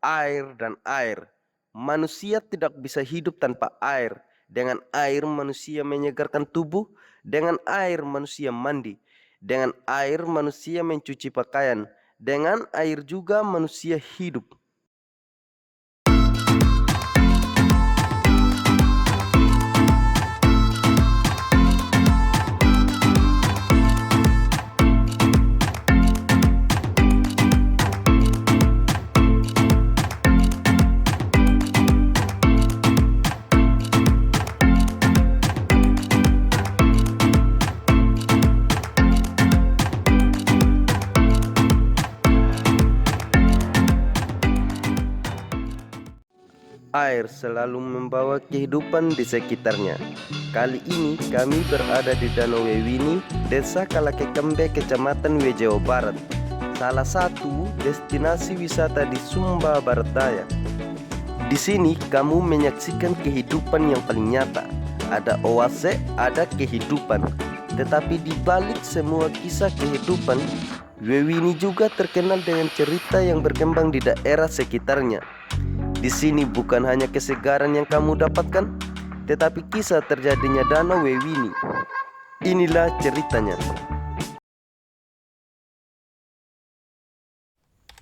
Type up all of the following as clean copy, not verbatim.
air dan air. Manusia tidak bisa hidup tanpa air. Dengan air manusia menyegarkan tubuh, dengan air manusia mandi, dengan air manusia mencuci pakaian, dengan air juga manusia hidup. Air selalu membawa kehidupan di sekitarnya. Kali ini kami berada di Danau Wewini, Desa Kalakekembe, Kecamatan Jawa Barat, salah satu destinasi wisata di Sumba Barat Daya. Di sini kamu menyaksikan kehidupan yang paling nyata. Ada oase, ada kehidupan. Tetapi di balik semua kisah kehidupan, Wewini juga terkenal dengan cerita yang berkembang di daerah sekitarnya. Di sini bukan hanya kesegaran yang kamu dapatkan, tetapi kisah terjadinya Danau Wewini. Inilah ceritanya.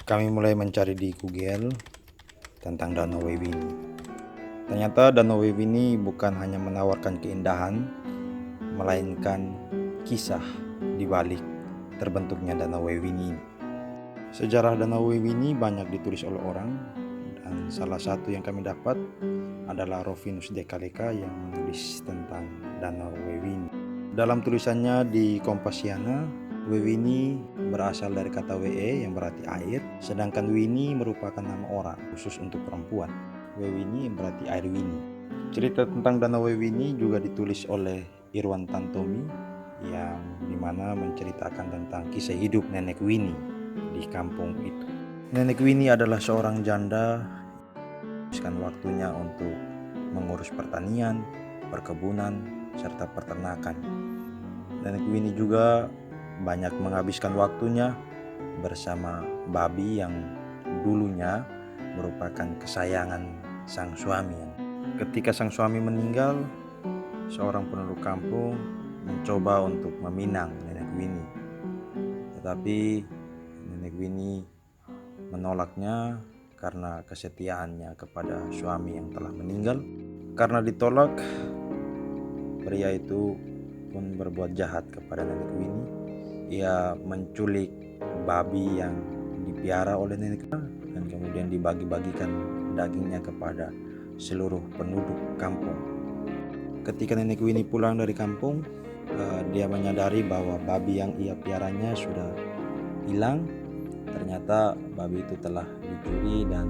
Kami mulai mencari di Google tentang Danau Wewini. Ternyata Danau Wewini bukan hanya menawarkan keindahan, melainkan kisah di balik terbentuknya Danau Wewini. Sejarah Danau Wewini banyak ditulis oleh orang, dan salah satu yang kami dapat adalah Rovinus Dekaleka yang menulis tentang Danau Wewini. Dalam tulisannya di Kompasiana, Wewini berasal dari kata WE yang berarti air, sedangkan Wini merupakan nama orang khusus untuk perempuan. Wewini berarti air Wini. Cerita tentang Danau Wewini juga ditulis oleh Irwan Tantomi yang dimana menceritakan tentang kisah hidup nenek Wini di kampung itu. Nenek Wini adalah seorang janda menghabiskan waktunya untuk mengurus pertanian, perkebunan, serta peternakan. Nenek Wini juga banyak menghabiskan waktunya bersama babi yang dulunya merupakan kesayangan sang suami. Ketika sang suami meninggal, seorang penduduk kampung mencoba untuk meminang nenek Wini. Tetapi nenek Wini menolaknya karena kesetiaannya kepada suami yang telah meninggal. Karena ditolak, pria itu pun berbuat jahat kepada nenek Wini. Ia menculik babi yang dipiara oleh nenek dan kemudian dibagi-bagikan dagingnya kepada seluruh penduduk kampung. Ketika nenek Wini pulang dari kampung, dia menyadari bahwa babi yang ia piaranya sudah hilang. Ternyata babi itu telah dicuri dan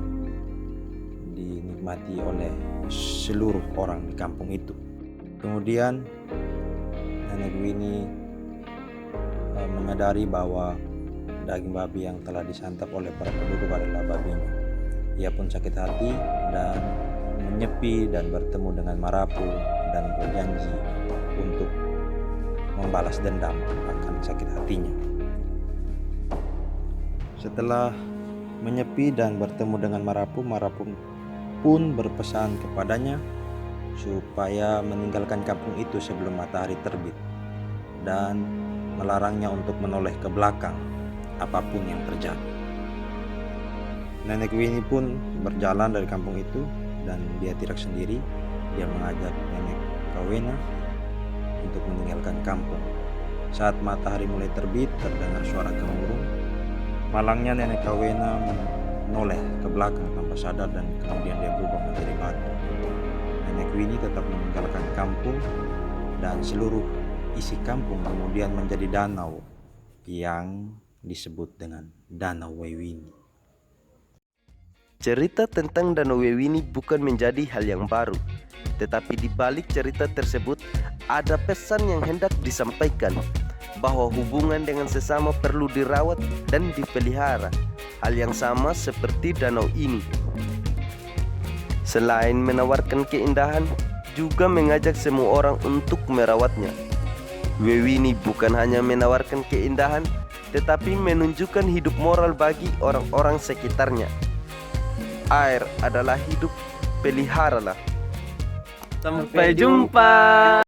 dinikmati oleh seluruh orang di kampung itu. Kemudian nenek Wini menyadari bahwa daging babi yang telah disantap oleh para penduduk adalah babinya. Ia pun sakit hati dan menyepi dan bertemu dengan Marapu dan berjanji untuk membalas dendam akan sakit hatinya. Setelah menyepi dan bertemu dengan Marapu, Marapu pun berpesan kepadanya supaya meninggalkan kampung itu sebelum matahari terbit dan melarangnya untuk menoleh ke belakang apapun yang terjadi. Nenek Wini pun berjalan dari kampung itu dan dia tidak sendiri. Dia mengajak nenek Kawena untuk meninggalkan kampung. Saat matahari mulai terbit, terdengar suara gemuruh. Malangnya nenek Kawena menoleh ke belakang tanpa sadar dan kemudian dia berubah menjadi batu. Nenek Wini tetap meninggalkan kampung dan seluruh isi kampung kemudian menjadi danau yang disebut dengan Danau Wewini. Cerita tentang Danau Wewini bukan menjadi hal yang baru, tetapi di balik cerita tersebut ada pesan yang hendak disampaikan, bahwa hubungan dengan sesama perlu dirawat dan dipelihara, hal yang sama seperti danau ini. Selain menawarkan keindahan, juga mengajak semua orang untuk merawatnya. Wewini bukan hanya menawarkan keindahan, tetapi menunjukkan hidup moral bagi orang-orang sekitarnya. air adalah hidup, peliharalah. Sampai jumpa.